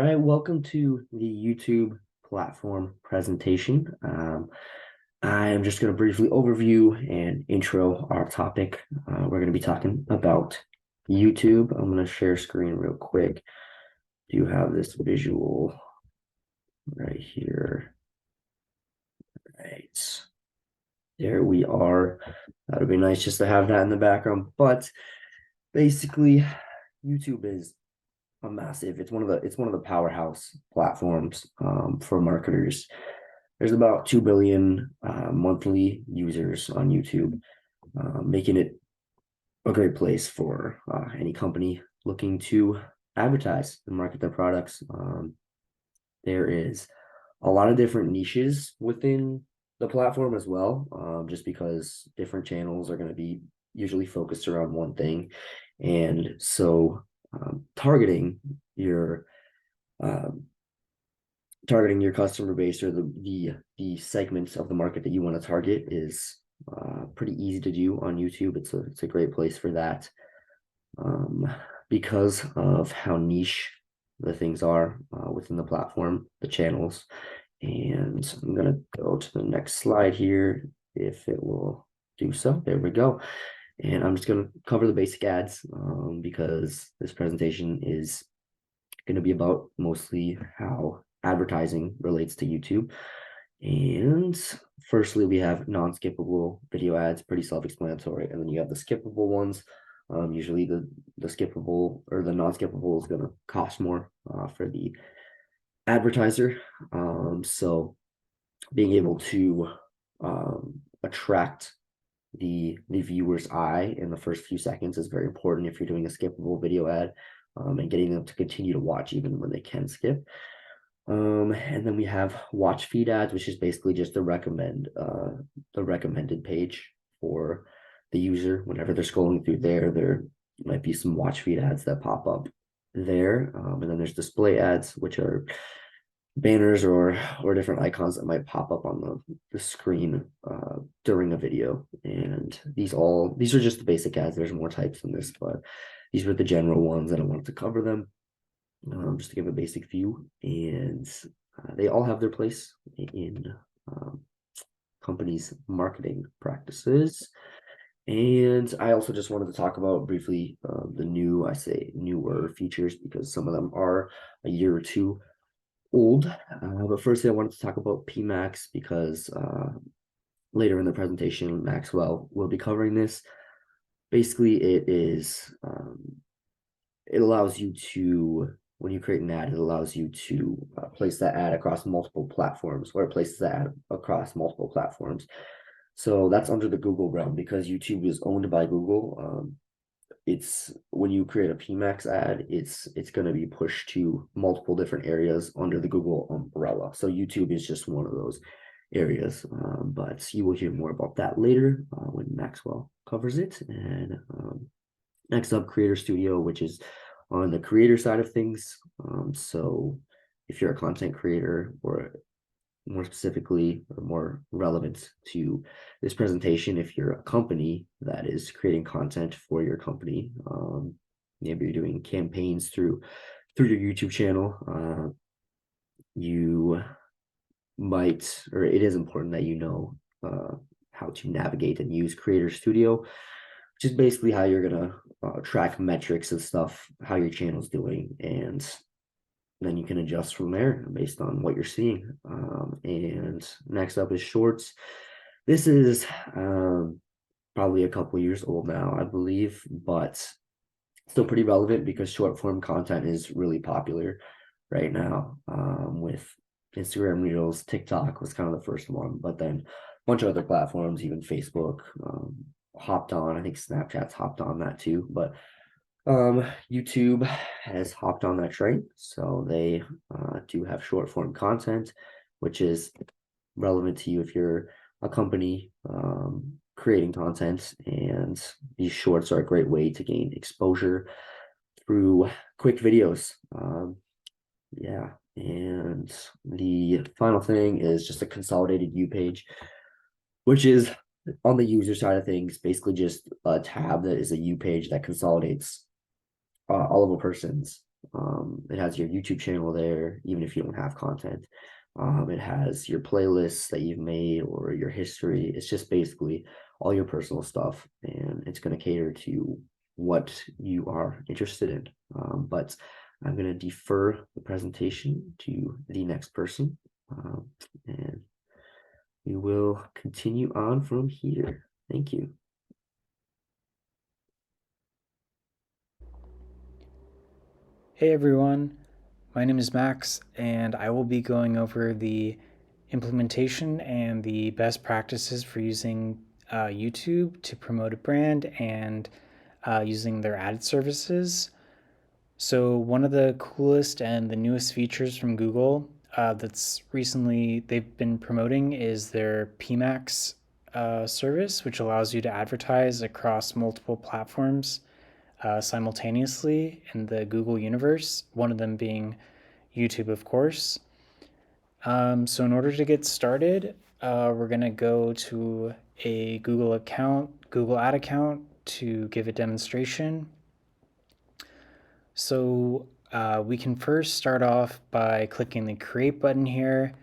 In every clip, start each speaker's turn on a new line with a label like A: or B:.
A: right, welcome to the YouTube platform presentation. I am just going to briefly overview and intro our topic. We're going to be talking about YouTube. I'm going to share screen real quick. Do you have this visual right here? Right. There we are. That would be nice just to have that in the background. But basically, YouTube is a massive. It's one of the powerhouse platforms for marketers. There's about 2 billion monthly users on YouTube, making it a great place for any company looking to advertise and market their products. There is a lot of different niches within the platform as well, just because different channels are going to be usually focused around one thing. And so targeting your customer base or the segments of the market that you want to target is pretty easy to do on YouTube. It's a great place for that, because of how niche the things are within the platform, the channels. And I'm gonna go to the next slide here if it will do so. There we go. And I'm just gonna cover the basic ads because this presentation is going to be about mostly how advertising relates to YouTube. And firstly, we have non-skippable video ads, pretty self-explanatory. And then you have the skippable ones. Usually the skippable or the non-skippable is going to cost more for the advertiser. So being able to attract the viewer's eye in the first few seconds is very important if you're doing a skippable video ad, and getting them to continue to watch even when they can skip. And then we have watch feed ads, which is basically just the recommended page for the user. Whenever they're scrolling through there might be some watch feed ads that pop up there. And then there's display ads, which are banners or different icons that might pop up on the screen during a video. And these are just the basic ads. There's more types than this, but these were the general ones that I wanted to cover them, just to give a basic view. And they all have their place in companies' marketing practices. And I also just wanted to talk about briefly the newer features, because some of them are a year or two old. But firstly, I wanted to talk about PMax because later in the presentation, Maxwell will be covering this. Basically, it allows you to, when you create an ad, it allows you to place that ad across multiple platforms, or it places that ad across multiple platforms. So that's under the Google realm, because YouTube is owned by Google. It's when you create a PMax ad, it's going to be pushed to multiple different areas under the Google umbrella. So YouTube is just one of those areas, but you will hear more about that later when Maxwell covers it. And next up, Creator Studio, which is on the creator side of things. So if you're a content creator, or more specifically or more relevant to this presentation, if you're a company that is creating content for your company, maybe you're doing campaigns through your YouTube channel, you might, or it is important that you know how to navigate and use Creator Studio, which is basically how you're gonna track metrics and stuff, how your channel's doing, and then you can adjust from there based on what you're seeing. And next up is Shorts. This is probably a couple years old now, I believe, but still pretty relevant because short form content is really popular right now, with Instagram Reels. TikTok was kind of the first one, but then a bunch of other platforms, even Facebook, hopped on. I think Snapchat's hopped on that too, but YouTube has hopped on that train. So they do have short form content, which is relevant to you if you're a company creating content. And these shorts are a great way to gain exposure through quick videos. Yeah. And the final thing is just a consolidated U page, which is on the user side of things, basically just a tab that is a U page that consolidates all of a person's It has your YouTube channel there, even if you don't have content. It has your playlists that you've made or your history. It's just basically all your personal stuff, and it's going to cater to what you are interested in. But I'm going to defer the presentation to the next person, and we will continue on from here. Thank you.
B: Hey everyone, my name is Max, and I will be going over the implementation and the best practices for using YouTube to promote a brand and using their ad services. So, one of the coolest and the newest features from Google that's recently they've been promoting is their PMax service, which allows you to advertise across multiple platforms simultaneously in the Google universe, one of them being YouTube, of course. So, in order to get started, we're going to go to a Google Ad account to give a demonstration. So, we can first start off by clicking the Create button here,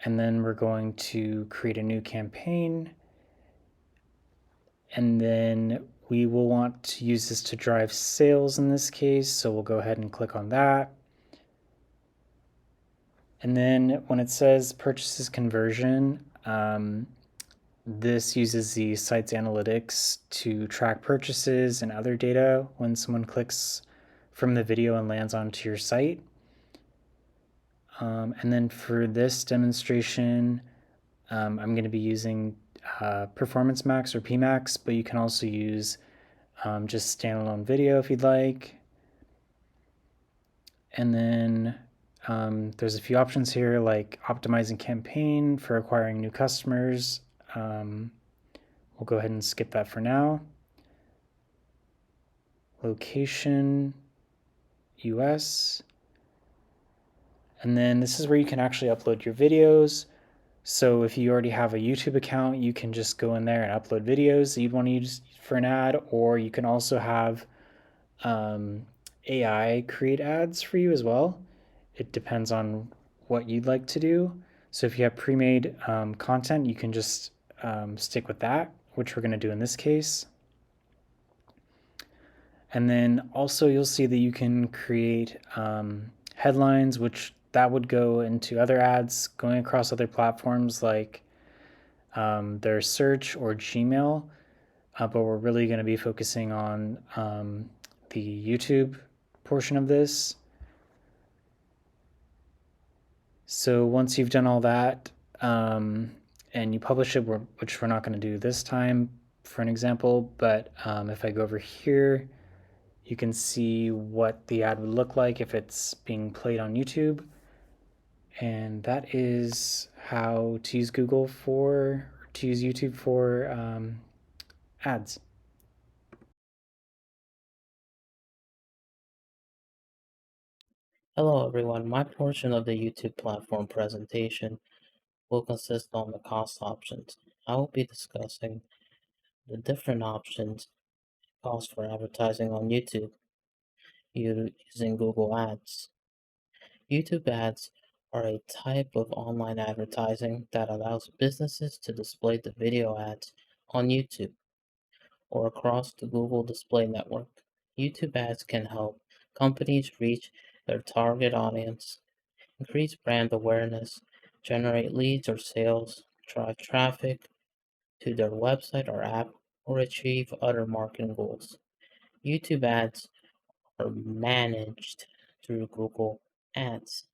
B: and then we're going to create a new campaign. And then we will want to use this to drive sales in this case, so we'll go ahead and click on that. And then when it says purchases conversion, this uses the site's analytics to track purchases and other data when someone clicks from the video and lands onto your site. And then for this demonstration, I'm going to be using Performance Max or PMax, but you can also use just standalone video if you'd like. And then there's a few options here like optimizing campaign for acquiring new customers. We'll go ahead and skip that for now. Location, US. And then this is where you can actually upload your videos. So if you already have a YouTube account, you can just go in there and upload videos that you'd want to use for an ad, or you can also have AI create ads for you as well. It depends on what you'd like to do. So if you have pre-made content, you can just stick with that, which we're going to do in this case. And then also you'll see that you can create headlines, which that would go into other ads going across other platforms like their search or Gmail. But we're really going to be focusing on the YouTube portion of this. So once you've done all that and you publish it, which we're not going to do this time for an example, but if I go over here, you can see what the ad would look like if it's being played on YouTube. And that is how to use YouTube for ads.
C: Hello everyone, my portion of the YouTube platform presentation will consist on the cost options. I will be discussing the different options cost for advertising on YouTube using Google Ads. YouTube ads are a type of online advertising that allows businesses to display the video ads on YouTube or across the Google Display Network. YouTube ads can help companies reach their target audience, increase brand awareness, generate leads or sales, drive traffic to their website or app, or achieve other marketing goals. YouTube ads are managed through Google Ads,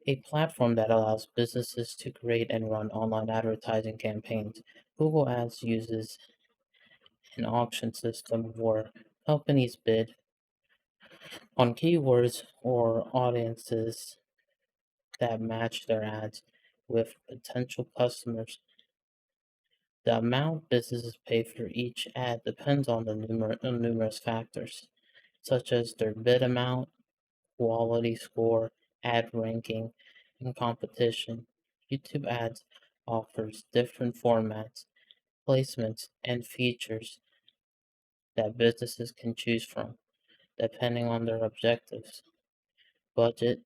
C: a platform that allows businesses to create and run online advertising campaigns. Google Ads uses an auction system where companies bid on keywords or audiences that match their ads with potential customers. The amount businesses pay for each ad depends on the numerous factors, such as their bid amount, quality score, ad ranking, and competition. YouTube ads offers different formats, placements, and features that businesses can choose from. depending on their objectives, budget,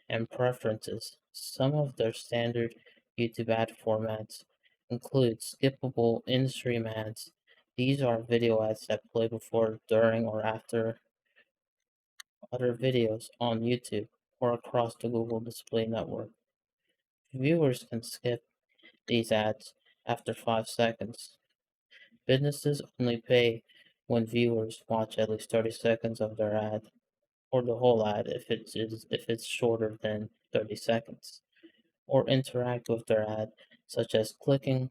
C: and preferences. Some of their standard YouTube ad formats include skippable in-stream ads. These are video ads that play before, during, or after other videos on YouTube or across the Google Display Network. Viewers can skip these ads after 5 seconds. Businesses only pay when viewers watch at least 30 seconds of their ad, or the whole ad if it's shorter than 30 seconds, or interact with their ad, such as clicking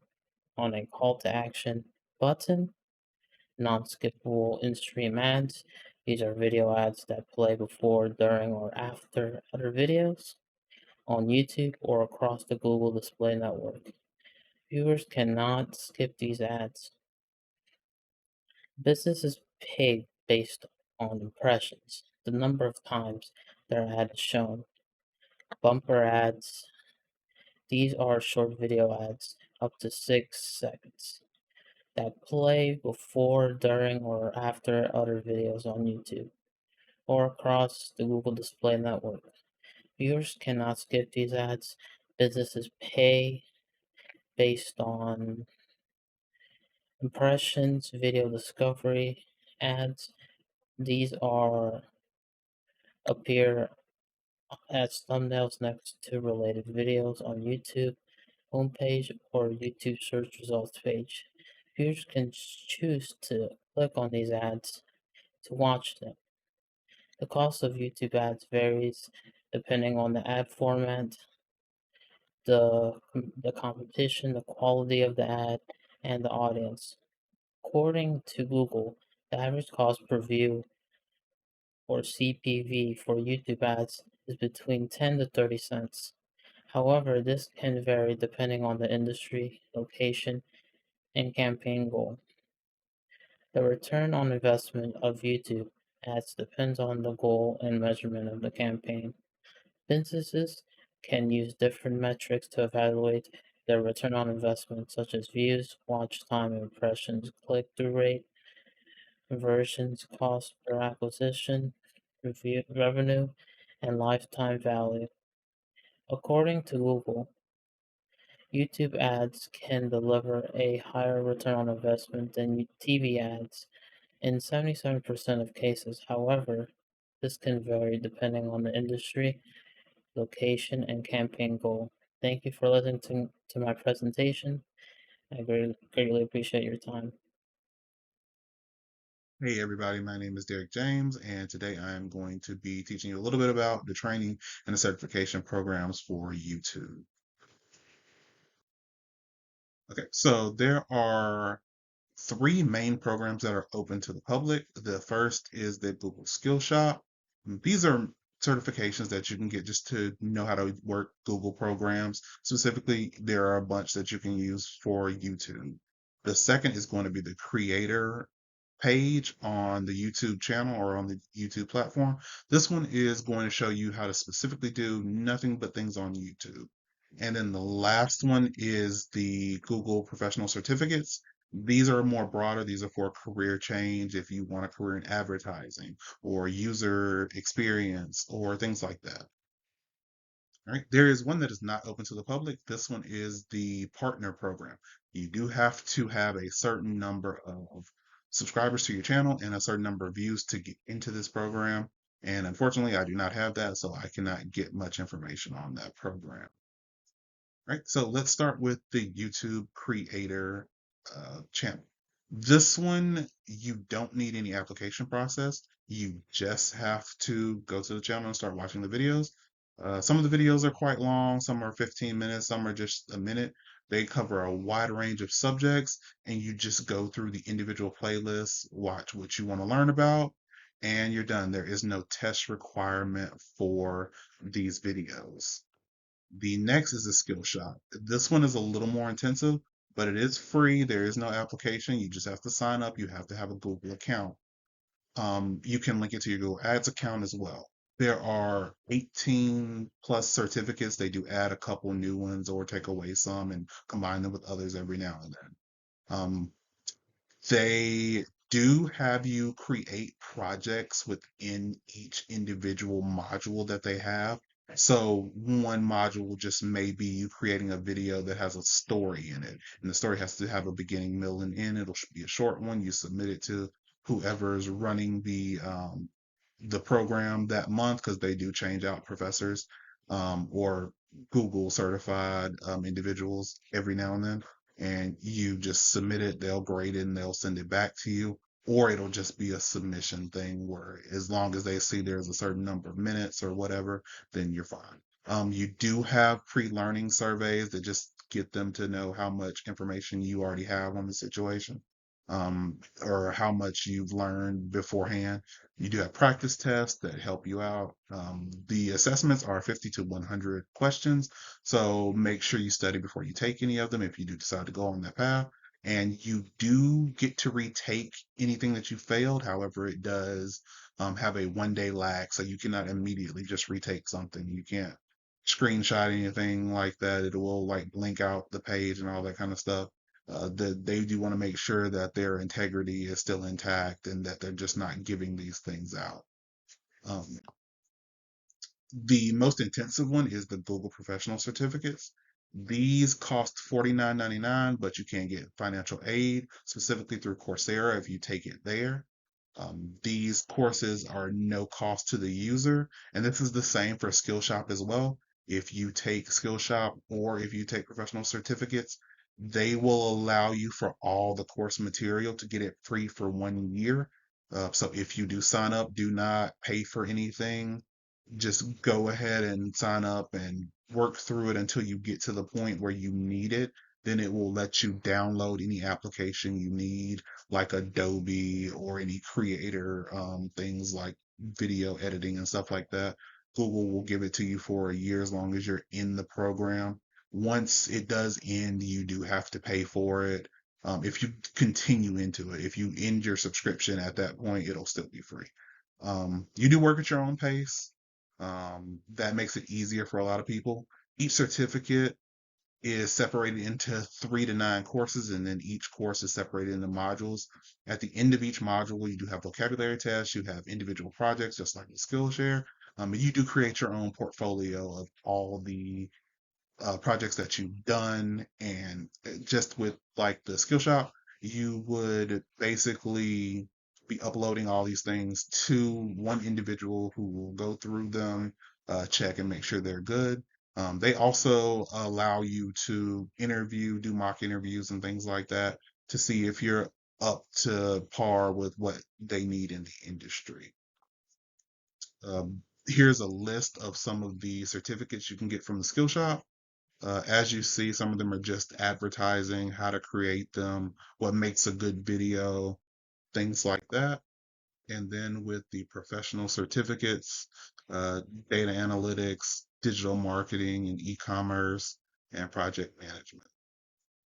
C: on a call to action button. Non-skippable in-stream ads. These are video ads that play before, during, or after other videos on YouTube or across the Google Display Network. Viewers cannot skip these ads. Businesses pay based on impressions, the number of times their ad is shown. Bumper ads. These are short video ads up to 6 seconds that play before, during, or after other videos on YouTube or across the Google Display Network. Viewers cannot skip these ads. Businesses pay based on impressions, video discovery ads. These are appear as thumbnails next to related videos on YouTube homepage or YouTube search results page. Viewers can choose to click on these ads to watch them. The cost of YouTube ads varies depending on the ad format, the competition, the quality of the ad, and the audience. According to Google, the average cost per view, or CPV, for YouTube ads is between 10 to 30 cents. However, this can vary depending on the industry, location, and campaign goal. The return on investment of YouTube ads depends on the goal and measurement of the campaign. Businesses can use different metrics to evaluate their return on investment, such as views, watch time, impressions, click-through rate, conversions, cost per acquisition, revenue, and lifetime value. According to Google, YouTube ads can deliver a higher return on investment than TV ads in 77% of cases. However, this can vary depending on the industry, location, and campaign goal. Thank you for listening to my presentation. I greatly appreciate your time.
D: Hey everybody, my name is Derrick James, and today I am going to be teaching you a little bit about the training and the certification programs for YouTube. Okay, so there are three main programs that are open to the public. The first is the Google Skill Shop. These are certifications that you can get just to know how to work Google programs. Specifically, there are a bunch that you can use for YouTube. The second is going to be the Creator page on the YouTube channel or on the YouTube platform. This one is going to show you how to specifically do nothing but things on YouTube. And then the last one is the Google Professional Certificates. These are more broader. These are for career change if you want a career in advertising or user experience or things like that. All right, there is one that is not open to the public. This one is the partner program. You do have to have a certain number of subscribers to your channel and a certain number of views to get into this program. And unfortunately, I do not have that, so I cannot get much information on that program. All right, so let's start with the YouTube Creator channel. This one, you don't need any application process. You just have to go to the channel and start watching the videos. Some of the videos are quite long, some are 15 minutes, some are just a minute. They cover a wide range of subjects, and you just go through the individual playlists, watch what you want to learn about, and you're done. There is no test requirement for these videos. The next is a skill shop. This one is a little more intensive, but it is free. There is no application. You just have to sign up. You have to have a Google account. You can link it to your Google Ads account as well. There are 18 plus certificates. They do add a couple new ones or take away some and combine them with others every now and then. They do have you create projects within each individual module that they have. So one module just may be you creating a video that has a story in it, and the story has to have a beginning, middle, and end. It'll be a short one. You submit it to whoever is running the program that month, because they do change out professors or Google certified individuals every now and then. And you just submit it, they'll grade it, and they'll send it back to you. Or it'll just be a submission thing where, as long as they see there's a certain number of minutes or whatever, then you're fine. You do have pre-learning surveys that just get them to know how much information you already have on the situation, or how much you've learned beforehand. You do have practice tests that help you out. The assessments are 50 to 100 questions, so make sure you study before you take any of them if you do decide to go on that path. And you do get to retake anything that you failed. However, it does have a 1 day lag, so you cannot immediately just retake something. You can't screenshot anything like that. It will like blink out the page and all that kind of stuff. They do want to make sure that their integrity is still intact and that they're just not giving these things out. Um, the most intensive one is the Google Professional Certificates. These cost $49.99, but you can get financial aid specifically through Coursera if you take it there. These courses are no cost to the user, and this is the same for Skillshop as well. If you take Skillshop or if you take professional certificates, they will allow you for all the course material to get it free for 1 year. So if you do sign up, do not pay for anything. Just go ahead and sign up and work through it until you get to the point where you need it. Then it will let you download any application you need, like Adobe or any creator things like video editing and stuff like that. Google will give it to you for a year as long as you're in the program. Once it does end, you do have to pay for it. If you continue into it, if you end your subscription at that point, it'll still be free. You do work at your own pace. That makes it easier for a lot of people. Each certificate is separated into 3 to 9 courses, and then each course is separated into modules. At the end of each module, you do have vocabulary tests, you have individual projects, just like the Skillshare. And you do create your own portfolio of all the projects that you've done. And just with like the Skillshop, you would basically be uploading all these things to one individual who will go through them, check and make sure they're good. They also allow you to interview, do mock interviews and things like that to see if you're up to par with what they need in the industry. Here's a list of some of the certificates you can get from the Skillshop. As you see, some of them are just advertising, how to create them, what makes a good video, things like that. And then with the professional certificates, data analytics, digital marketing and e-commerce, and project management.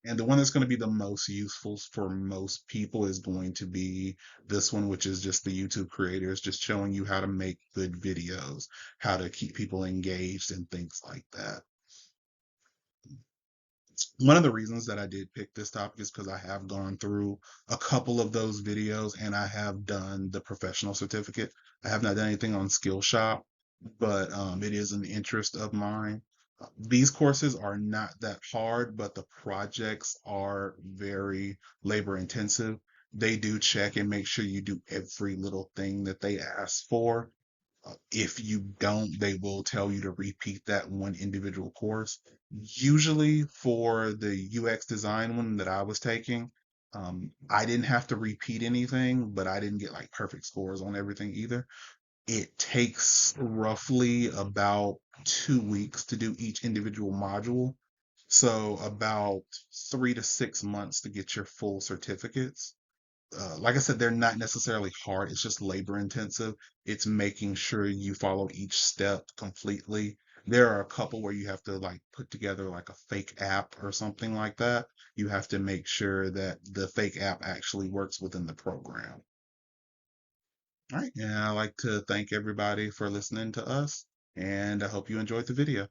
D: And the one that's going to be the most useful for most people is going to be this one, which is just the YouTube creators, just showing you how to make good videos, how to keep people engaged and things like that. One of the reasons that I did pick this topic is because I have gone through a couple of those videos and I have done the professional certificate. I have not done anything on Skillshop, but it is an interest of mine. These courses are not that hard, but the projects are very labor intensive. They do check and make sure you do every little thing that they ask for. If you don't, they will tell you to repeat that one individual course. Usually for the UX design one that I was taking, I didn't have to repeat anything, but I didn't get like perfect scores on everything either. It takes roughly about 2 weeks to do each individual module. So about 3 to 6 months to get your full certificates. Like I said, they're not necessarily hard. It's just labor intensive. It's making sure you follow each step completely. There are a couple where you have to like put together like a fake app or something like that. You have to make sure that the fake app actually works within the program. All right. And I'd like to thank everybody for listening to us, and I hope you enjoyed the video.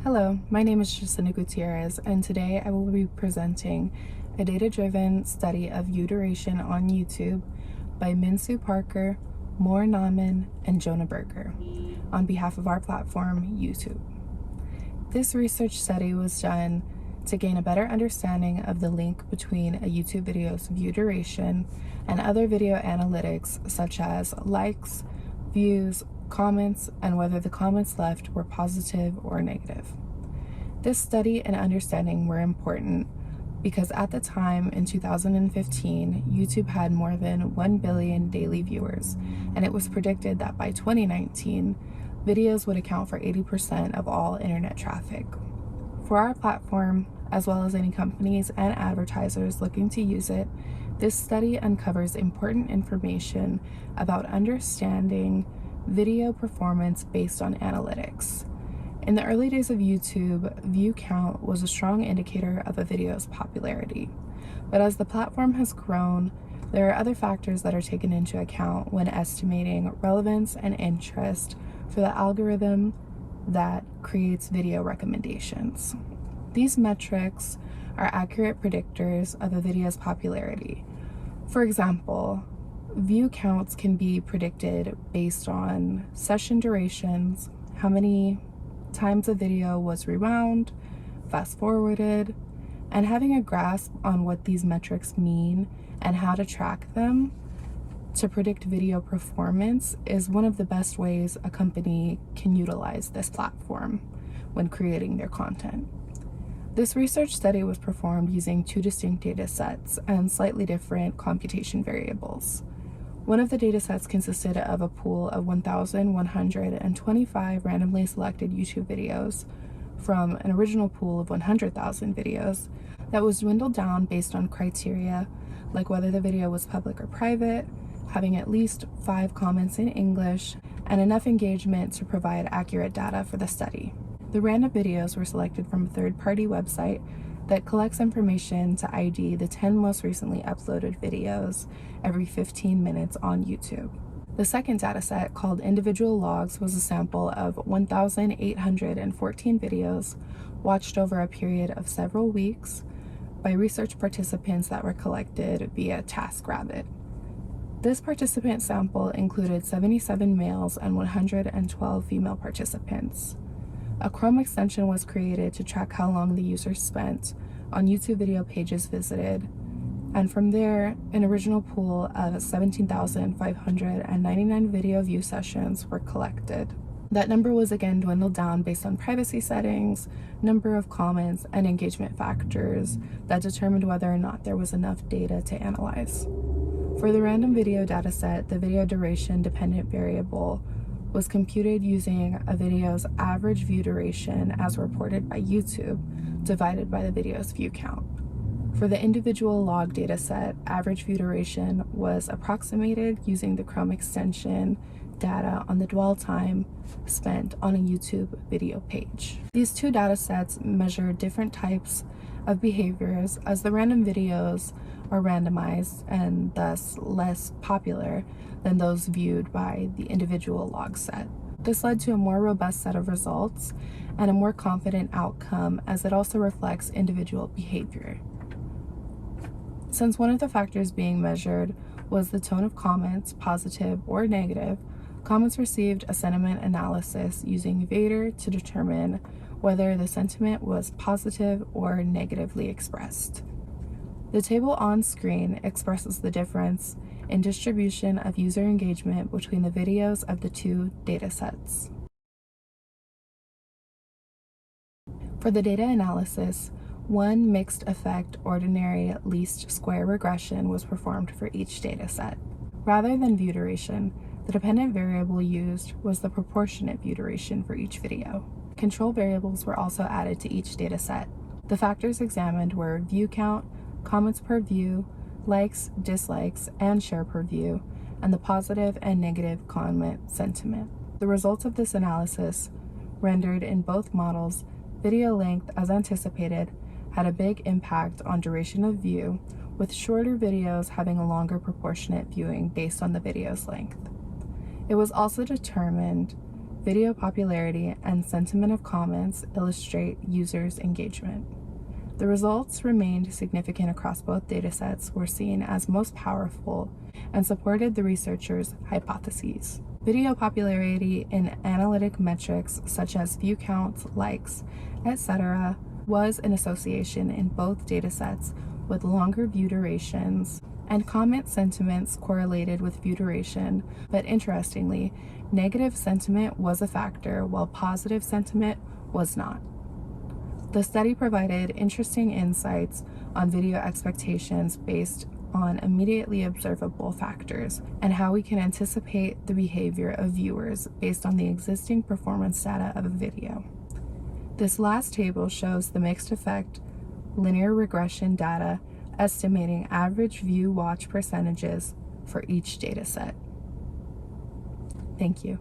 E: Hello, my name is Jacynda Gutierrez, and today I will be presenting a data-driven study of view duration on YouTube by Minsu Parker, Moore Nauman, and Jonah Berger on behalf of our platform, YouTube. This research study was done to gain a better understanding of the link between a YouTube video's view duration and other video analytics such as likes, views, comments, and whether the comments left were positive or negative. This study and understanding were important because at the time in 2015, YouTube had more than 1 billion daily viewers, and it was predicted that by 2019, videos would account for 80% of all internet traffic. For our platform, as well as any companies and advertisers looking to use it, this study uncovers important information about understanding video performance based on analytics. In the early days of YouTube, view count was a strong indicator of a video's popularity. But as the platform has grown, there are other factors that are taken into account when estimating relevance and interest for the algorithm that creates video recommendations. These metrics are accurate predictors of a video's popularity. For example, view counts can be predicted based on session durations, how many times a video was rewound, fast forwarded, and having a grasp on what these metrics mean and how to track them to predict video performance is one of the best ways a company can utilize this platform when creating their content. This research study was performed using two distinct data sets and slightly different computation variables. One of the data sets consisted of a pool of 1,125 randomly selected YouTube videos from an original pool of 100,000 videos that was dwindled down based on criteria like whether the video was public or private, having at least 5 comments in English, and enough engagement to provide accurate data for the study. The random videos were selected from a third-party website that collects information to ID the 10 most recently uploaded videos every 15 minutes on YouTube. The second dataset, called Individual Logs, was a sample of 1,814 videos watched over a period of several weeks by research participants that were collected via TaskRabbit. This participant sample included 77 males and 112 female participants. A Chrome extension was created to track how long the user spent on YouTube video pages visited, and from there, an original pool of 17,599 video view sessions were collected. That number was again dwindled down based on privacy settings, number of comments, and engagement factors that determined whether or not there was enough data to analyze. For the random video dataset, the video duration dependent variable was computed using a video's average view duration as reported by YouTube divided by the video's view count. For the individual log dataset, average view duration was approximated using the Chrome extension data on the dwell time spent on a YouTube video page. These two datasets measure different types of behaviors, as the random videos are randomized and thus less popular than those viewed by the individual log set. This led to a more robust set of results and a more confident outcome, as it also reflects individual behavior. Since one of the factors being measured was the tone of comments, positive or negative, comments received a sentiment analysis using Vader to determine whether the sentiment was positive or negatively expressed. The table on screen expresses the difference in distribution of user engagement between the videos of the two datasets. For the data analysis, one mixed effect ordinary least square regression was performed for each dataset. Rather than view duration, the dependent variable used was the proportionate view duration for each video. Control variables were also added to each dataset. The factors examined were view count, comments per view, likes, dislikes, and share per view, and the positive and negative comment sentiment. The results of this analysis, rendered in both models, video length, as anticipated, had a big impact on duration of view, with shorter videos having a longer proportionate viewing based on the video's length. It was also determined video popularity and sentiment of comments illustrate users' engagement. The results remained significant across both datasets, were seen as most powerful, and supported the researchers' hypotheses. Video popularity in analytic metrics such as view counts, likes, etc., was an association in both datasets with longer view durations, and comment sentiments correlated with view duration, but interestingly, negative sentiment was a factor while positive sentiment was not. The study provided interesting insights on video expectations based on immediately observable factors and how we can anticipate the behavior of viewers based on the existing performance data of a video. This last table shows the mixed effect linear regression data estimating average view watch percentages for each dataset. Thank you.